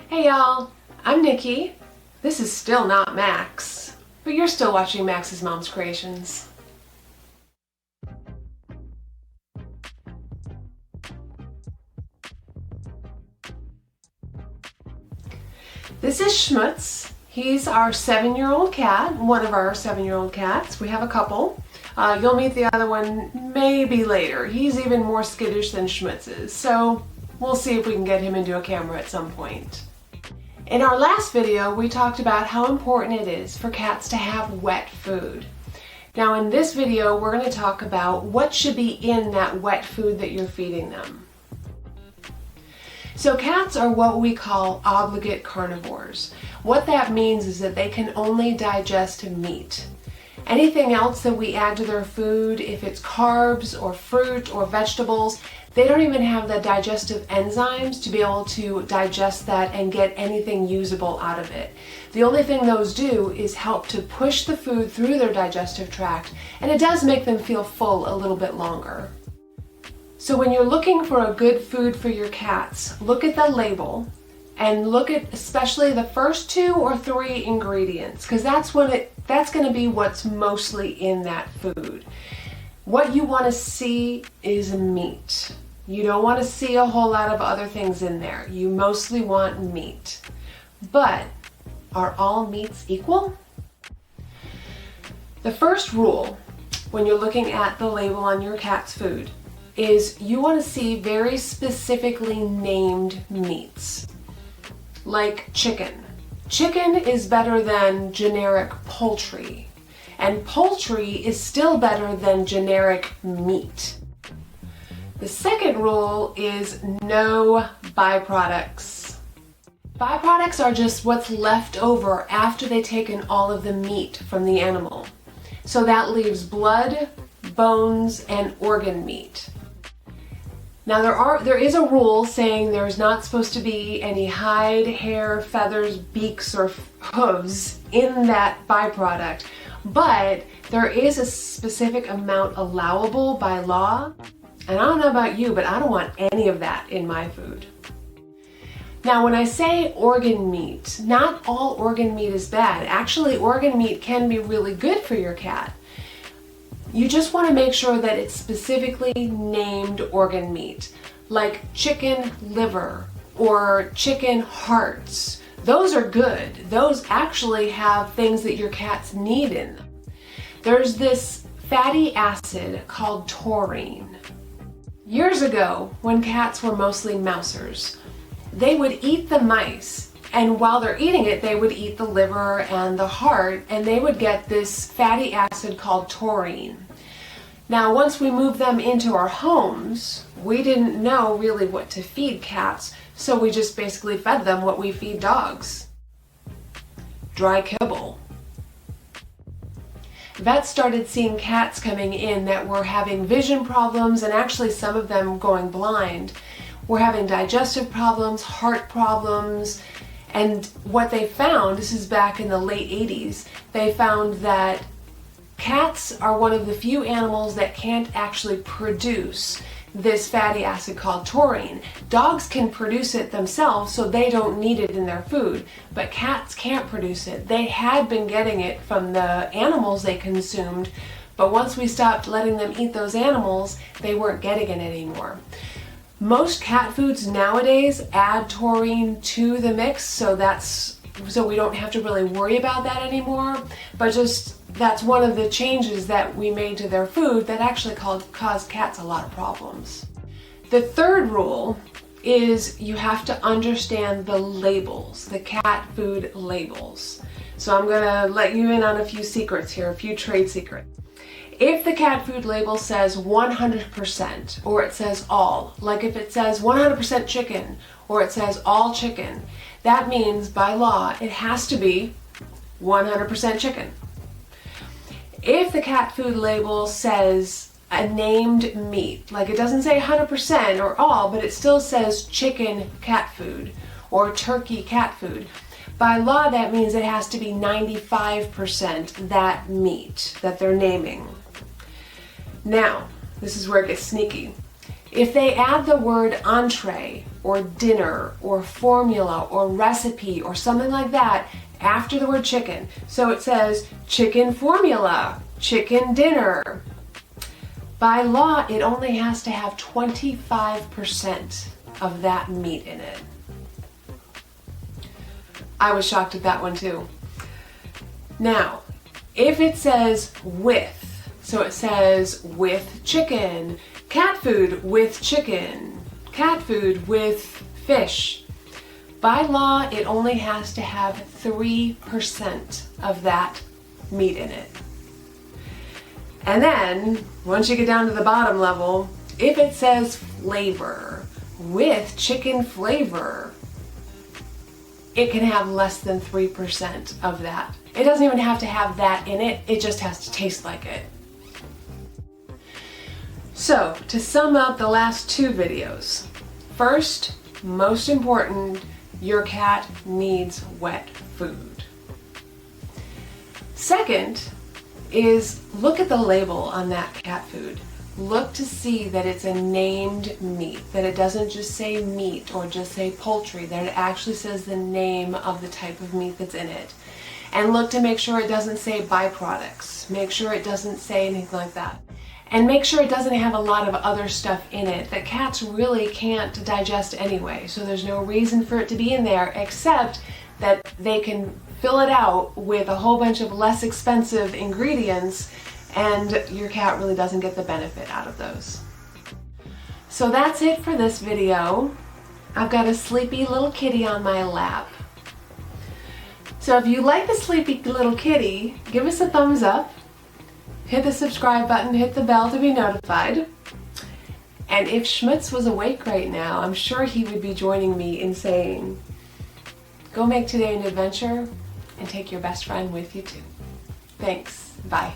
Hey y'all, I'm Nikki. This is still not Max, but you're still watching Max's Mom's Creations. This is Schmutz. He's our 7-year-old cat, one of our 7-year-old cats. We have a couple. You'll meet the other one maybe later. He's even more skittish than Schmutz is, so we'll see if we can get him into a camera at some point. In our last video, we talked about how important it is for cats to have wet food. Now in this video, we're going to talk about what should be in that wet food that you're feeding them. So cats are what we call obligate carnivores. What that means is that they can only digest meat. Anything else that we add to their food, if it's carbs or fruit or vegetables, they don't even have the digestive enzymes to be able to digest that and get anything usable out of it. The only thing those do is help to push the food through their digestive tract, and it does make them feel full a little bit longer. So when you're looking for a good food for your cats, look at the label and look at especially the first 2 or 3 ingredients, because that's going to be what's mostly in that food. What you want to see is meat. You don't want to see a whole lot of other things in there. You mostly want meat. But are all meats equal? The first rule when you're looking at the label on your cat's food is you want to see very specifically named meats. Like chicken. Chicken is better than generic poultry, and poultry is still better than generic meat. The second rule is no byproducts. Byproducts are just what's left over after they've taken all of the meat from the animal. So that leaves blood, bones, and organ meat. Now there is a rule saying there's not supposed to be any hide, hair, feathers, beaks, or hooves in that byproduct, but there is a specific amount allowable by law, and I don't know about you, but I don't want any of that in my food. Now when I say organ meat, not all organ meat is bad. Actually, organ meat can be really good for your cat. You just want to make sure that it's specifically named organ meat, like chicken liver or chicken hearts. Those are good. Those actually have things that your cats need in them. There's this fatty acid called taurine. Years ago, when cats were mostly mousers, they would eat the mice, and while they're eating it, they would eat the liver and the heart, and they would get this fatty acid called taurine. Now, once we moved them into our homes, we didn't know really what to feed cats, so we just basically fed them what we feed dogs. Dry kibble. Vets started seeing cats coming in that were having vision problems, and actually some of them going blind. Were having digestive problems, heart problems, and what they found, this is back in the late 80s, they found that cats are one of the few animals that can't actually produce this fatty acid called taurine. Dogs can produce it themselves, so they don't need it in their food, but cats can't produce it. They had been getting it from the animals they consumed, but once we stopped letting them eat those animals, they weren't getting it anymore. Most cat foods nowadays add taurine to the mix, so we don't have to really worry about that anymore, but that's one of the changes that we made to their food that actually caused cats a lot of problems. The third rule is you have to understand the labels, the cat food labels. So I'm gonna let you in on a few secrets here, a few trade secrets. If the cat food label says 100% or it says all, like if it says 100% chicken or it says all chicken, that means by law it has to be 100% chicken. If the cat food label says a named meat, like it doesn't say 100% or all, but it still says chicken cat food or turkey cat food, by law that means it has to be 95% that meat that they're naming. Now, this is where it gets sneaky. If they add the word entree or dinner or formula or recipe or something like that after the word chicken, so it says chicken formula, chicken dinner, by law it only has to have 25% of that meat in it. I was shocked at that one too. Now, if it says with, so it says with chicken, cat food with chicken, cat food with fish, by law it only has to have 3% of that meat in it. And then, once you get down to the bottom level, if it says flavor with chicken flavor, it can have less than 3% of that. It doesn't even have to have that in it, it just has to taste like it. So, to sum up the last two videos, first, most important, your cat needs wet food. Second is look at the label on that cat food. Look to see that it's a named meat, that it doesn't just say meat or just say poultry, that it actually says the name of the type of meat that's in it. And look to make sure it doesn't say byproducts. Make sure it doesn't say anything like that. And make sure it doesn't have a lot of other stuff in it that cats really can't digest anyway. So there's no reason for it to be in there except that they can fill it out with a whole bunch of less expensive ingredients and your cat really doesn't get the benefit out of those. So that's it for this video. I've got a sleepy little kitty on my lap. So if you like the sleepy little kitty, give us a thumbs up, hit the subscribe button, hit the bell to be notified. And if Schmutz was awake right now, I'm sure he would be joining me in saying, go make today an adventure and take your best friend with you too. Thanks. Bye.